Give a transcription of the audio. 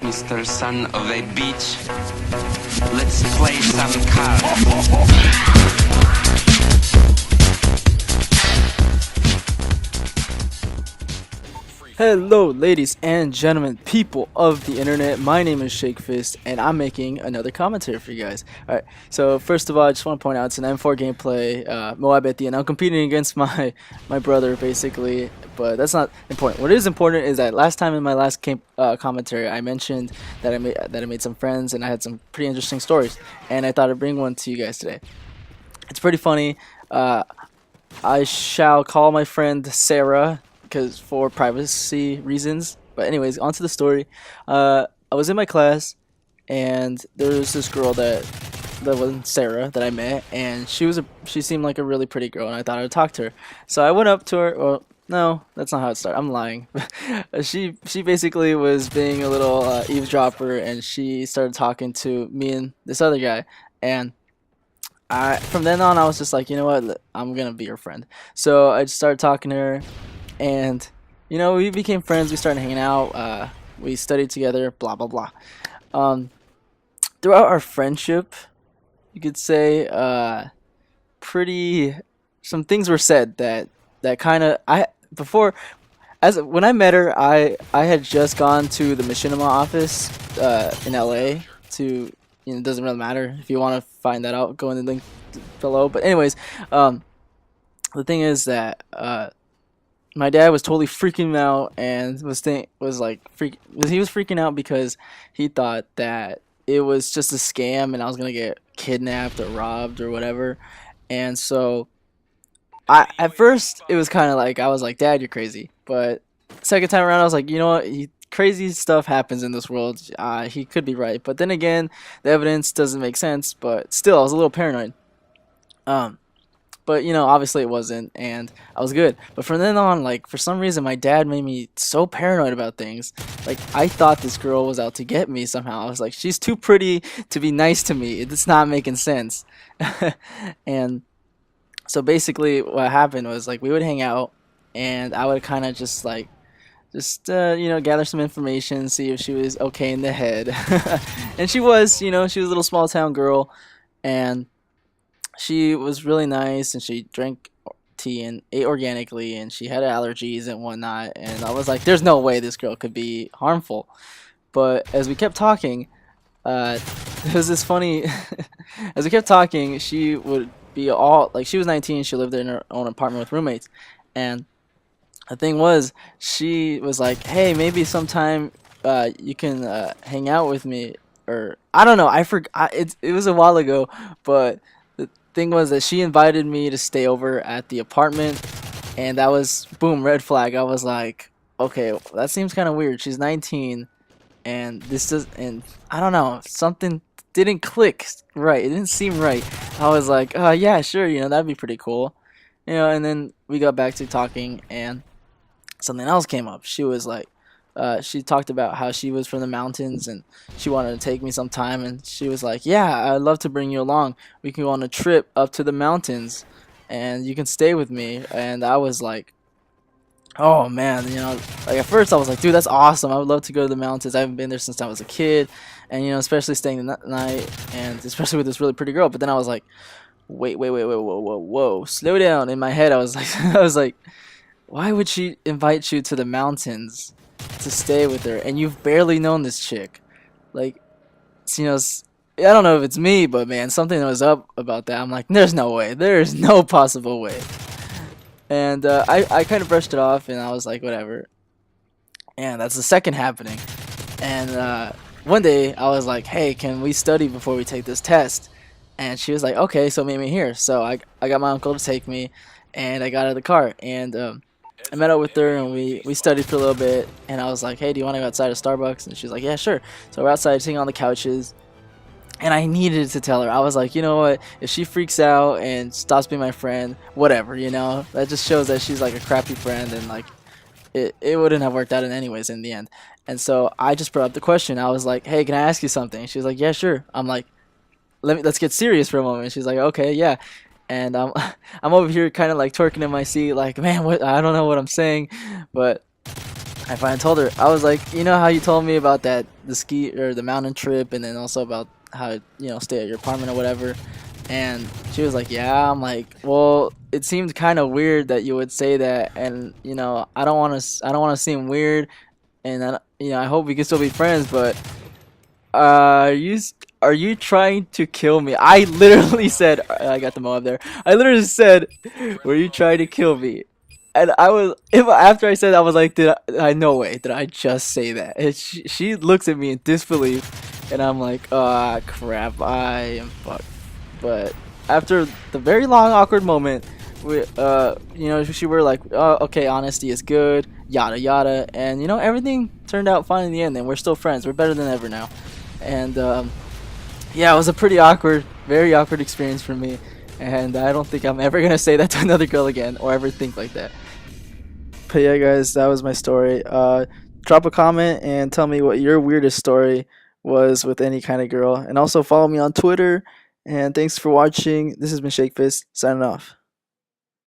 Mr. Son of a Bitch. Let's play some cards. Hello ladies and gentlemen, people of the internet, my name is Shake Fist and I'm making another commentary for you guys. Alright, so first of all I just want to point out it's an M4 gameplay, MW3, and I'm competing against my brother basically, but that's not important. What is important is that last time in my last commentary I mentioned that I made some friends and I had some pretty interesting stories, and I thought I'd bring one to you guys today. It's pretty funny. I shall call my friend Sarah, because for privacy reasons. But anyways, on to the story. I was in my class, and there was this girl that was Sarah that I met, and she seemed like a really pretty girl, and I thought I would talk to her. So I went up to her. Well, no, that's not how it started. I'm lying. she basically was being a little eavesdropper, and she started talking to me and this other guy, and from then on I was just like, you know what, I'm gonna be her friend. So I just started talking to her. And, you know, we became friends, we started hanging out, we studied together, blah, blah, blah. Throughout our friendship, you could say, some things were said that kind of, when I met her, I had just gone to the machinima office, in LA to, you know, it doesn't really matter. If you want to find that out, go in the link below. But anyways, the thing is that, my dad was totally freaking out and he was freaking out because he thought that it was just a scam and I was gonna get kidnapped or robbed or whatever. And so at first it was kind of like, I was like, Dad, you're crazy. But second time around I was like, you know what, crazy stuff happens in this world. He could be right, but then again the evidence doesn't make sense. But still, I was a little paranoid. But, you know, obviously it wasn't, and I was good. But from then on, like, for some reason, my dad made me so paranoid about things. Like, I thought this girl was out to get me somehow. I was like, she's too pretty to be nice to me. It's not making sense. And so basically what happened was, like, we would hang out, and I would kind of just, like, you know, gather some information, see if she was okay in the head. And she was, you know, she was a little small-town girl, and she was really nice, and she drank tea and ate organically, and she had allergies and whatnot, and I was like, there's no way this girl could be harmful. But as we kept talking, it was this funny as we kept talking, she would be all like, she was 19, she lived in her own apartment with roommates, and the thing was, she was like, hey, maybe sometime you can hang out with me, or I don't know, I forgot, it was a while ago, but thing was that she invited me to stay over at the apartment, and that was, boom, red flag. I was like, okay, that seems kind of weird. She's 19, and and I don't know, something didn't click right. It didn't seem right. I was like, yeah, sure, you know, that'd be pretty cool, you know. And then we got back to talking, and something else came up. She was like, she talked about how she was from the mountains and she wanted to take me sometime, and she was like, yeah, I'd love to bring you along. We can go on a trip up to the mountains and you can stay with me. And I was like, oh man, you know, like at first I was like, dude, that's awesome, I would love to go to the mountains. I haven't been there since I was a kid, and you know, especially staying the night, and especially with this really pretty girl. But then I was like, wait, whoa, slow down. In my head I was like I was like, why would she invite you to the mountains to stay with her, and you've barely known this chick? Like, you know, I don't know if it's me, but man, something was up about that. I'm like, there's no way, there's no possible way. And I kind of brushed it off, and I was like, whatever. And that's the second happening. And one day I was like, hey, can we study before we take this test? And she was like, okay, so meet me here. So I got my uncle to take me, and I got out of the car, and I met up with her, and we studied for a little bit, and I was like, hey, do you want to go outside of Starbucks? And she's like, yeah, sure. So we're outside sitting on the couches, and I needed to tell her. I was like, you know what, if she freaks out and stops being my friend, whatever, you know, that just shows that she's like a crappy friend, and like it wouldn't have worked out in anyways in the end. And so I just brought up the question. I was like, hey, can I ask you something? She was like, yeah, sure. I'm like, let's get serious for a moment. She's like, okay, yeah. And I'm over here kind of like twerking in my seat, like, man, what, I don't know what I'm saying, but I finally told her. I was like, you know how you told me about that the ski or the mountain trip, and then also about how stay at your apartment or whatever. And she was like, yeah. I'm like, well, it seemed kind of weird that you would say that, and I don't want to seem weird, and I hope we can still be friends, but are you trying to kill me? I literally said, I got the mo up there. I literally said, were you trying to kill me? And I was, if after I said that, I was like, no way, did I just say that? And she looks at me in disbelief, and I'm like, ah, crap, I am fucked. But after the very long awkward moment, she were like, oh, okay, honesty is good, yada yada, and everything turned out fine in the end, and we're still friends. We're better than ever now. And yeah, it was a pretty awkward, very awkward experience for me, and I don't think I'm ever gonna say that to another girl again or ever think like that. But yeah, guys, that was my story. Drop a comment and tell me what your weirdest story was with any kind of girl, and also follow me on Twitter. And thanks for watching. This has been Shakefist signing off.